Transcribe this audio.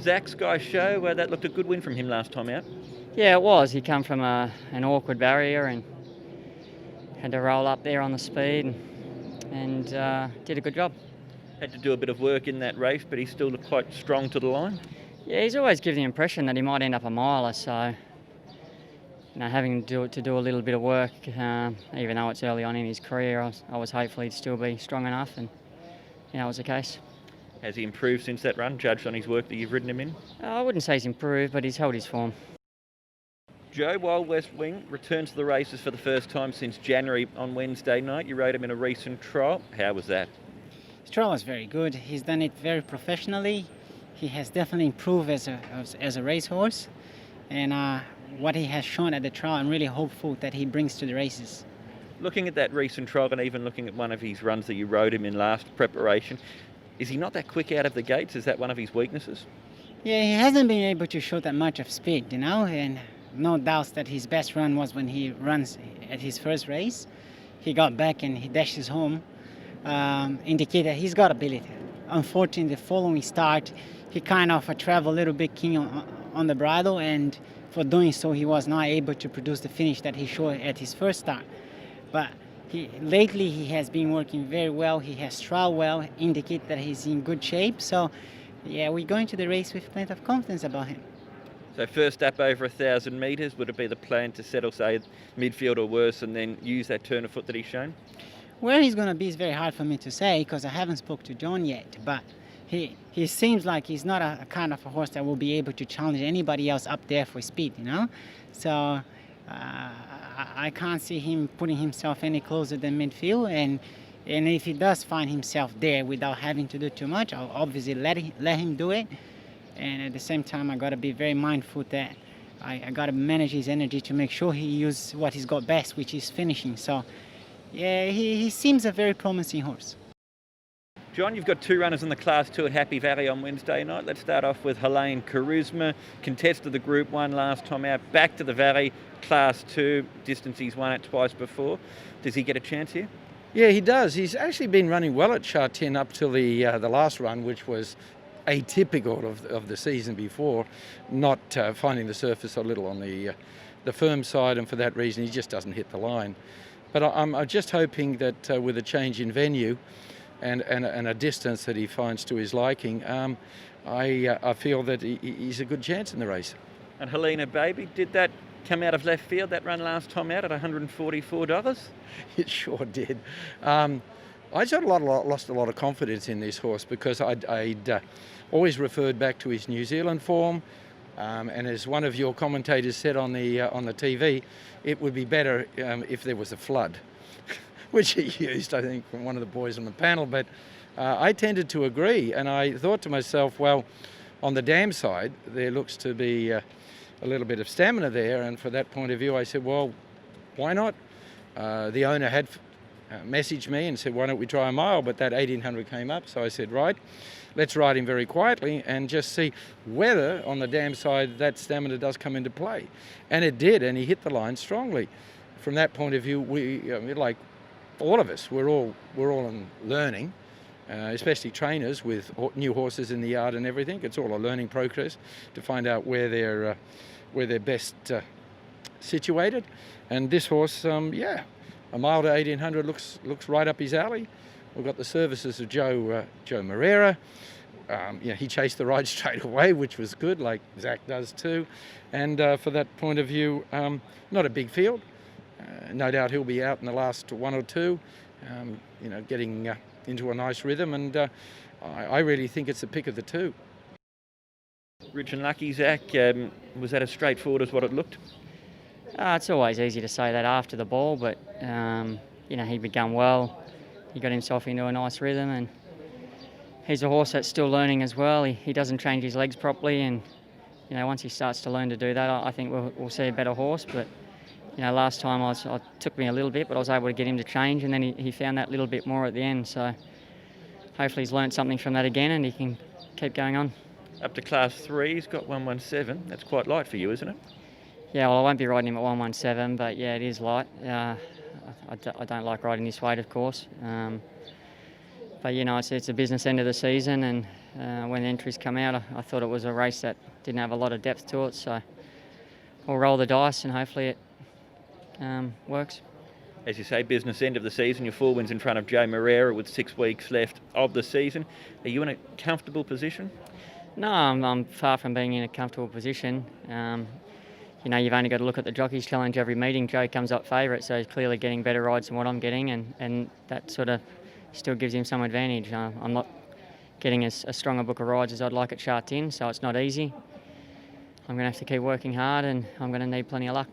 Zach's Sky Show, that looked a good win from him last time out. Yeah, it was. He come from an awkward barrier and had to roll up there on the speed and did a good job. Had to do a bit of work in that race, but he still looked quite strong to the line. Yeah, he's always given the impression that he might end up a miler, so having to do a little bit of work, even though it's early on in his career, I was hopeful he'd still be strong enough, and that was the case. Has he improved since that run, judged on his work that you've ridden him in? I wouldn't say he's improved, but he's held his form. Joe, Wild West Wing returns to the races for the first time since January on Wednesday night. You rode him in a recent trial. How was that? His trial was very good. He's done it very professionally. He has definitely improved as a racehorse, and what he has shown at the trial, I'm really hopeful that he brings to the races. Looking at that recent trial and even looking at one of his runs that you rode him in last preparation, is he not that quick out of the gates? Is that one of his weaknesses? Yeah, he hasn't been able to show that much of speed, and no doubts that his best run was when he runs at his first race. He got back and he dashes home, indicate that he's got ability. Unfortunately, the following start, he kind of traveled a little bit keen on the bridle, and for doing so, he was not able to produce the finish that he showed at his first start. But lately, he has been working very well. He has trialed well, indicate that he's in good shape. So, yeah, we're going to the race with plenty of confidence about him. So first up over 1,000 metres, would it be the plan to settle, say, midfield or worse, and then use that turn of foot that he's shown? Where he's going to be is very hard for me to say because I haven't spoke to John yet. But he seems like he's not a kind of a horse that will be able to challenge anybody else up there for speed, So I can't see him putting himself any closer than midfield. And if he does find himself there without having to do too much, I'll obviously let him do it. And at the same time, I got to be very mindful that I got to manage his energy to make sure he uses what he's got best, which is finishing. So, yeah, he seems a very promising horse. John, you've got two runners in the Class 2 at Happy Valley on Wednesday night. Let's start off with HELENE Charisma, contested the Group 1 last time out, back to the Valley, Class 2, distance he's won it twice before. Does he get a chance here? Yeah, he does. He's actually been running well at Chartin up till the last run, which was atypical of the season before, not finding the surface a little on the firm side, and for that reason he just doesn't hit the line. But I'm just hoping that with a change in venue and a distance that he finds to his liking, I feel that he's a good chance in the race. And Helena Baby, did that come out of left field, that run last time out at $144? It sure did. I sort of lost a lot of confidence in this horse because I'd always referred back to his New Zealand form, and as one of your commentators said on the TV, it would be better if there was a flood, which he used, I think, from one of the boys on the panel. But I tended to agree, and I thought to myself, well, on the dam side, there looks to be a little bit of stamina there, and for that point of view, I said, well, why not? The owner had messaged me and said, why don't we try a mile? But that 1800 came up, so I said, right, let's ride him very quietly and just see whether on the dam side that stamina does come into play. And it did, and he hit the line strongly. From that point of view, we, like all of us, we're all in learning, especially trainers with new horses in the yard and everything. It's all a learning process to find out where they're best situated. And this horse, a mile to 1800 looks right up his alley. We've got the services of Joao Moreira. He chased the ride straight away, which was good, like Zach does too. And for that point of view, not a big field. No doubt he'll be out in the last one or two, getting into a nice rhythm. And I really think it's the pick of the two. Rich and lucky, Zach. Was that as straightforward as what it looked? It's always easy to say that after the ball, but he began well. He got himself into a nice rhythm, and he's a horse that's still learning as well. He doesn't change his legs properly, and once he starts to learn to do that, I think we'll see a better horse. But last time it took me a little bit, but I was able to get him to change, and then he found that little bit more at the end. So hopefully he's learnt something from that again, and he can keep going on. Up to Class 3, he's got 117. That's quite light for you, isn't it? Yeah, well, I won't be riding him at 117, but yeah, it is light. I don't like riding this weight, of course. But it's a business end of the season, and when the entries come out. I thought it was a race that didn't have a lot of depth to it, so we'll roll the dice and hopefully it works. As you say, business end of the season, your 4 wins in front of Joe Moreira with 6 weeks left of the season. Are you in a comfortable position? No, I'm far from being in a comfortable position. You know, you've only got to look at the Jockeys Challenge every meeting. Joe comes up favourite, so he's clearly getting better rides than what I'm getting, and that sort of still gives him some advantage. I'm not getting as strong a book of rides as I'd like at Sha Tin, so it's not easy. I'm going to have to keep working hard, and I'm going to need plenty of luck.